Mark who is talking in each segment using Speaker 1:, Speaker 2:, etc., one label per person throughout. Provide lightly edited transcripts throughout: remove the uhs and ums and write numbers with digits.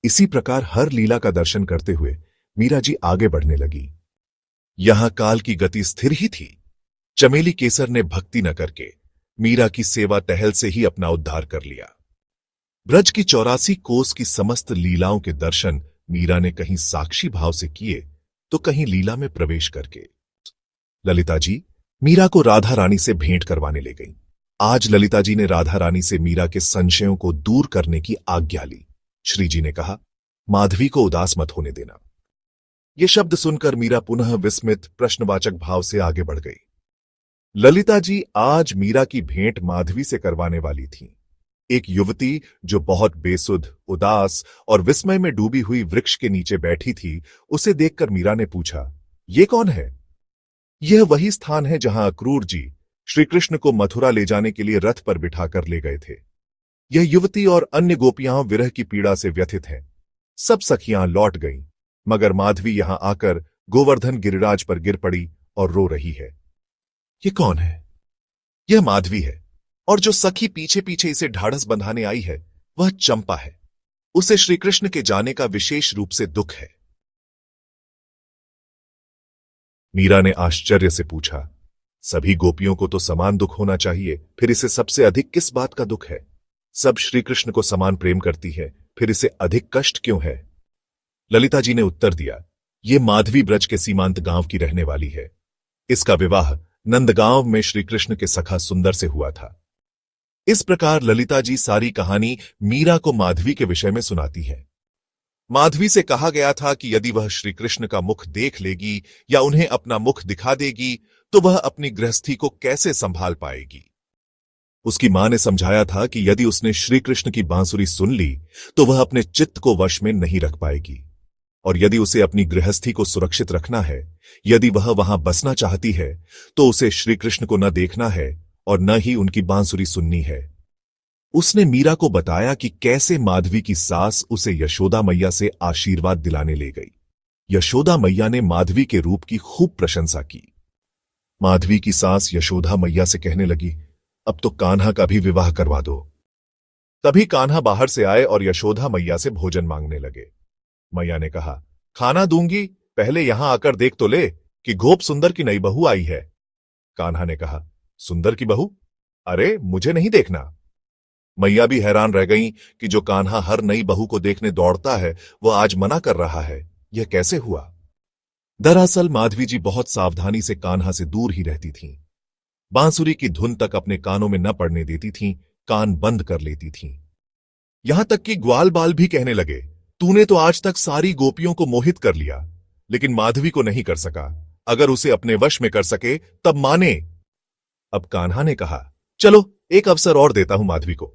Speaker 1: इसी प्रकार हर लीला का दर्शन करते हुए मीरा जी आगे बढ़ने लगी। यहां काल की गति स्थिर ही थी। चमेली केसर ने भक्ति न करके मीरा की सेवा टहल से ही अपना उद्धार कर लिया। ब्रज की 84 कोस की समस्त लीलाओं के दर्शन मीरा ने कहीं साक्षी भाव से किए तो कहीं लीला में प्रवेश करके। ललिता जी मीरा को राधा रानी से भेंट करवाने ले गईं। आज ललिता जी ने राधा रानी से मीरा के संशयों को दूर करने की आज्ञा ली। श्री जी ने कहा, माधवी को उदास मत होने देना। ये शब्द सुनकर मीरा पुनः विस्मित प्रश्नवाचक भाव से आगे बढ़ गई। ललिता जी आज मीरा की भेंट माधवी से करवाने वाली थीं। एक युवती जो बहुत बेसुध, उदास और विस्मय में डूबी हुई वृक्ष के नीचे बैठी थी, उसे देखकर मीरा ने पूछा, ये कौन है? यह वही स्थान है जहां अक्रूर जी श्रीकृष्ण को मथुरा ले जाने के लिए रथ पर बिठाकर ले गए थे। यह युवती और अन्य गोपियां विरह की पीड़ा से व्यथित हैं। सब सखियां लौट गईं, मगर माधवी यहां आकर गोवर्धन गिरिराज पर गिर पड़ी और रो रही है। ये कौन है? यह माधवी है, और जो सखी पीछे पीछे इसे ढाढ़स बंधाने आई है वह चंपा है। उसे श्रीकृष्ण के जाने का विशेष रूप से दुख है। मीरा ने आश्चर्य से पूछा, सभी गोपियों को तो समान दुख होना चाहिए, फिर इसे सबसे अधिक किस बात का दुख है? सब श्रीकृष्ण को समान प्रेम करती है, फिर इसे अधिक कष्ट क्यों है? ललिता जी ने उत्तर दिया, ये माधवी ब्रज के सीमांत गांव की रहने वाली है। इसका विवाह नंदगांव में श्रीकृष्ण के सखा सुंदर से हुआ था। इस प्रकार ललिता जी सारी कहानी मीरा को माधवी के विषय में सुनाती है। माधवी से कहा गया था कि यदि वह श्रीकृष्ण का मुख देख लेगी या उन्हें अपना मुख दिखा देगी तो वह अपनी गृहस्थी को कैसे संभाल पाएगी। उसकी मां ने समझाया था कि यदि उसने श्रीकृष्ण की बांसुरी सुन ली तो वह अपने चित्त को वश में नहीं रख पाएगी, और यदि उसे अपनी गृहस्थी को सुरक्षित रखना है, यदि वह वहां बसना चाहती है, तो उसे श्रीकृष्ण को न देखना है और न ही उनकी बांसुरी सुननी है। उसने मीरा को बताया कि कैसे माधवी की सास उसे यशोदा मैया से आशीर्वाद दिलाने ले गई। यशोदा मैया ने माधवी के रूप की खूब प्रशंसा की। माधवी की सास यशोदा मैया से कहने लगी, अब तो कान्हा का भी विवाह करवा दो। तभी कान्हा बाहर से आए और यशोदा मैया से भोजन मांगने लगे। मैया ने कहा, खाना दूंगी, पहले यहां आकर देख तो ले कि गोप सुंदर की नई बहू आई है। कान्हा ने कहा, सुंदर की बहू? अरे मुझे नहीं देखना। मैया भी हैरान रह गईं कि जो कान्हा हर नई बहू को देखने दौड़ता है वह आज मना कर रहा है, यह कैसे हुआ? दरअसल माधवी जी बहुत सावधानी से कान्हा से दूर ही रहती थीं। बांसुरी की धुन तक अपने कानों में न पड़ने देती थीं, कान बंद कर लेती थीं। यहां तक कि ग्वाल बाल भी कहने लगे, तूने तो आज तक सारी गोपियों को मोहित कर लिया, लेकिन माधवी को नहीं कर सका। अगर उसे अपने वश में कर सके तब माने। अब कान्हा ने कहा, चलो एक अवसर और देता हूं माधवी को।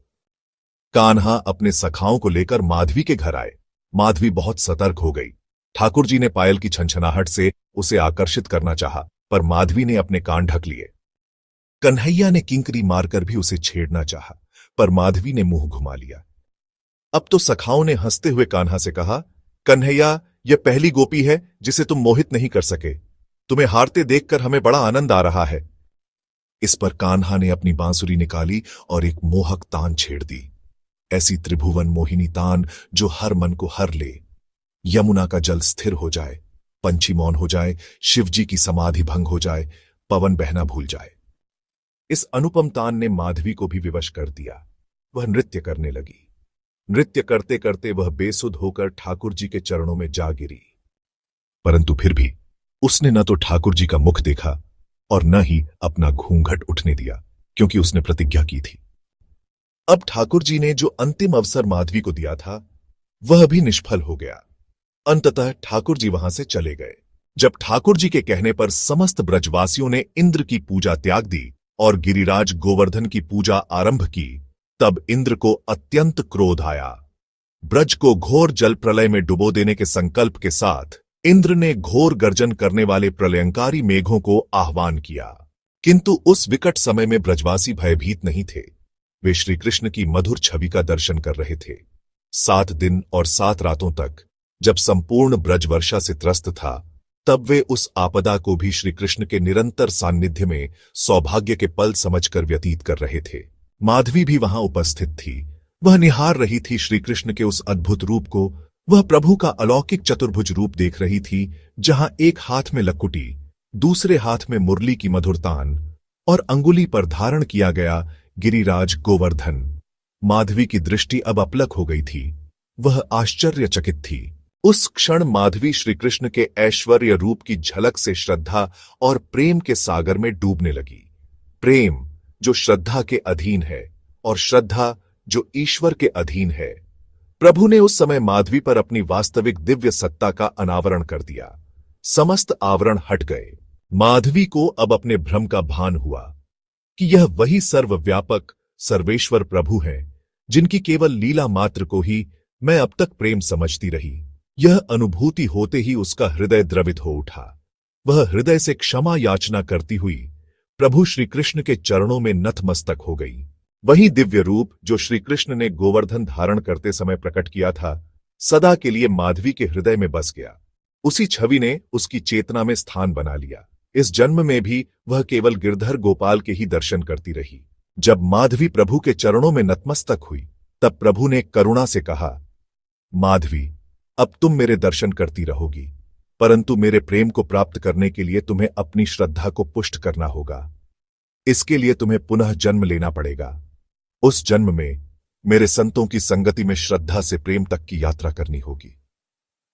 Speaker 1: कान्हा अपने सखाओं को लेकर माधवी के घर आए। माधवी बहुत सतर्क हो गई। ठाकुर जी ने पायल की छनछनाहट से उसे आकर्षित करना चाहा, पर माधवी ने अपने कान ढक लिए। कन्हैया ने किंकरी मारकर भी उसे छेड़ना चाहा, पर माधवी ने मुंह घुमा लिया। अब तो सखाओं ने हंसते हुए कान्हा से कहा, कन्हैया, यह पहली गोपी है जिसे तुम मोहित नहीं कर सके। तुम्हें हारते देखकर हमें बड़ा आनंद आ रहा है। इस पर कान्हा ने अपनी बांसुरी निकाली और एक मोहक तान छेड़ दी। ऐसी त्रिभुवन मोहिनी तान जो हर मन को हर ले। यमुना का जल स्थिर हो जाए, पंछी मौन हो जाए, शिवजी की समाधि भंग हो जाए, पवन बहना भूल जाए। इस अनुपम तान ने माधवी को भी विवश कर दिया। वह नृत्य करने लगी। नृत्य करते करते वह बेसुध होकर ठाकुर जी के चरणों में जा गिरी। परंतु फिर भी उसने न तो ठाकुर जी का मुख देखा और न ही अपना घूंघट उठने दिया, क्योंकि उसने प्रतिज्ञा की थी। अब ठाकुर जी ने जो अंतिम अवसर माधवी को दिया था वह भी निष्फल हो गया। अंततः ठाकुर जी वहां से चले गए। जब ठाकुर जी के कहने पर समस्त ब्रजवासियों ने इंद्र की पूजा त्याग दी और गिरिराज गोवर्धन की पूजा आरंभ की, तब इंद्र को अत्यंत क्रोध आया। ब्रज को घोर जल प्रलय में डुबो देने के संकल्प के साथ इंद्र ने घोर गर्जन करने वाले प्रलयंकारी मेघों को आह्वान किया। किंतु उस विकट समय में ब्रजवासी भयभीत नहीं थे। वे श्रीकृष्ण की मधुर छवि का दर्शन कर रहे थे। 7 दिन और 7 रातों तक जब संपूर्ण ब्रज वर्षा से त्रस्त था, तब वे उस आपदा को भी श्रीकृष्ण के निरंतर सान्निध्य में सौभाग्य के पल समझकर व्यतीत कर रहे थे। माधवी भी वहां उपस्थित थी। वह निहार रही थी श्रीकृष्ण के उस अद्भुत रूप को। वह प्रभु का अलौकिक चतुर्भुज रूप देख रही थी, जहां एक हाथ में लकुटी, दूसरे हाथ में मुरली की मधुर तान और अंगुली पर धारण किया गया गिरिराज गोवर्धन। माधवी की दृष्टि अब अपलक हो गई थी। वह आश्चर्यचकित थी। उस क्षण माधवी श्रीकृष्ण के ऐश्वर्य रूप की झलक से श्रद्धा और प्रेम के सागर में डूबने लगी। प्रेम जो श्रद्धा के अधीन है और श्रद्धा जो ईश्वर के अधीन है। प्रभु ने उस समय माधवी पर अपनी वास्तविक दिव्य सत्ता का अनावरण कर दिया। समस्त आवरण हट गए। माधवी को अब अपने भ्रम का भान हुआ कि यह वही सर्वव्यापक सर्वेश्वर प्रभु है, जिनकी केवल लीला मात्र को ही मैं अब तक प्रेम समझती रही। यह अनुभूति होते ही उसका हृदय द्रवित हो उठा। वह हृदय से क्षमा याचना करती हुई प्रभु श्रीकृष्ण के चरणों में नतमस्तक हो गई। वही दिव्य रूप जो श्रीकृष्ण ने गोवर्धन धारण करते समय प्रकट किया था, सदा के लिए माधवी के हृदय में बस गया। उसी छवि ने उसकी चेतना में स्थान बना लिया। इस जन्म में भी वह केवल गिरधर गोपाल के ही दर्शन करती रही। जब माधवी प्रभु के चरणों में नतमस्तक हुई, तब प्रभु ने करुणा से कहा, माधवी, अब तुम मेरे दर्शन करती रहोगी, परंतु मेरे प्रेम को प्राप्त करने के लिए तुम्हें अपनी श्रद्धा को पुष्ट करना होगा। इसके लिए तुम्हें पुनः जन्म लेना पड़ेगा। उस जन्म में मेरे संतों की संगति में श्रद्धा से प्रेम तक की यात्रा करनी होगी।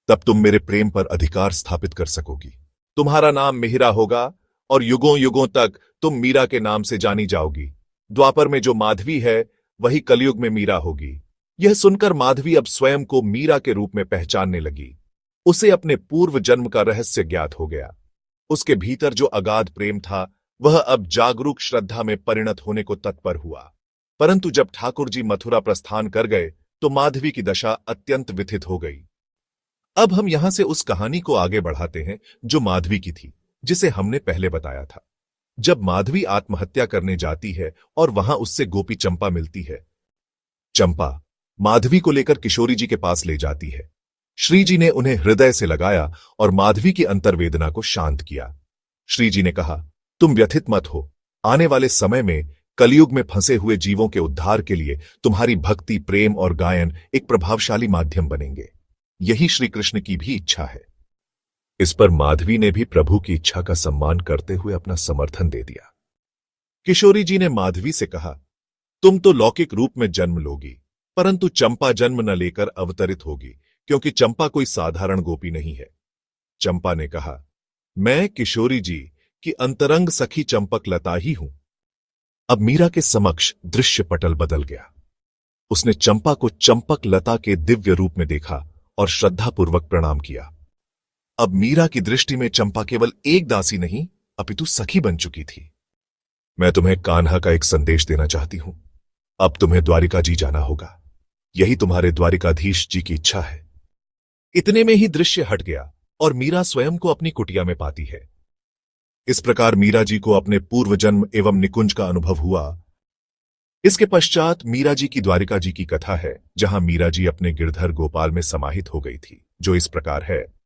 Speaker 1: तब तुम मेरे प्रेम पर अधिकार स्थापित कर सकोगी। तुम्हारा नाम मिहिरा होगा और युगों युगों तक तुम मीरा के नाम से जानी जाओगी। द्वापर में जो माधवी है, वही कलयुग में मीरा होगी। यह सुनकर माधवी अब स्वयं को मीरा के रूप में पहचानने लगी। उसे अपने पूर्व जन्म का रहस्य ज्ञात हो गया। उसके भीतर जो अगाध प्रेम था, वह अब जागरूक श्रद्धा में परिणत होने को तत्पर हुआ। परंतु जब ठाकुर जी मथुरा प्रस्थान कर गए, तो माधवी की दशा अत्यंत व्यथित हो गई। अब हम यहां से उस कहानी को आगे बढ़ाते हैं जो माधवी की थी, जिसे हमने पहले बताया था। जब माधवी आत्महत्या करने जाती है और वहां उससे गोपी चंपा मिलती है। चंपा माधवी को लेकर किशोरी जी के पास ले जाती है। श्री जी ने उन्हें हृदय से लगाया और माधवी की अंतर्वेदना को शांत किया। श्री जी ने कहा, तुम व्यथित मत हो। आने वाले समय में कलयुग में फंसे हुए जीवों के उद्धार के लिए तुम्हारी भक्ति, प्रेम और गायन एक प्रभावशाली माध्यम बनेंगे। यही श्री कृष्ण की भी इच्छा है। इस पर माधवी ने भी प्रभु की इच्छा का सम्मान करते हुए अपना समर्थन दे दिया। किशोरी जी ने माधवी से कहा, तुम तो लौकिक रूप में जन्म लोगी, परंतु चंपा जन्म न लेकर अवतरित होगी, क्योंकि चंपा कोई साधारण गोपी नहीं है। चंपा ने कहा, मैं किशोरी जी की अंतरंग सखी चंपक लता ही हूं। अब मीरा के समक्ष दृश्य पटल बदल गया। उसने चंपा को चंपक लता के दिव्य रूप में देखा और श्रद्धापूर्वक प्रणाम किया। अब मीरा की दृष्टि में चंपा केवल एक दासी नहीं, अपितु सखी बन चुकी थी। मैं तुम्हें कान्हा का एक संदेश देना चाहती हूं। अब तुम्हें द्वारिका जी जाना होगा। यही तुम्हारे द्वारिकाधीश जी की इच्छा है। इतने में ही दृश्य हट गया और मीरा स्वयं को अपनी कुटिया में पाती है। इस प्रकार मीरा जी को अपने पूर्व जन्म एवं निकुंज का अनुभव हुआ। इसके पश्चात मीरा जी की द्वारिका जी की कथा है, जहां मीरा जी अपने गिरधर गोपाल में समाहित हो गई थी, जो इस प्रकार है।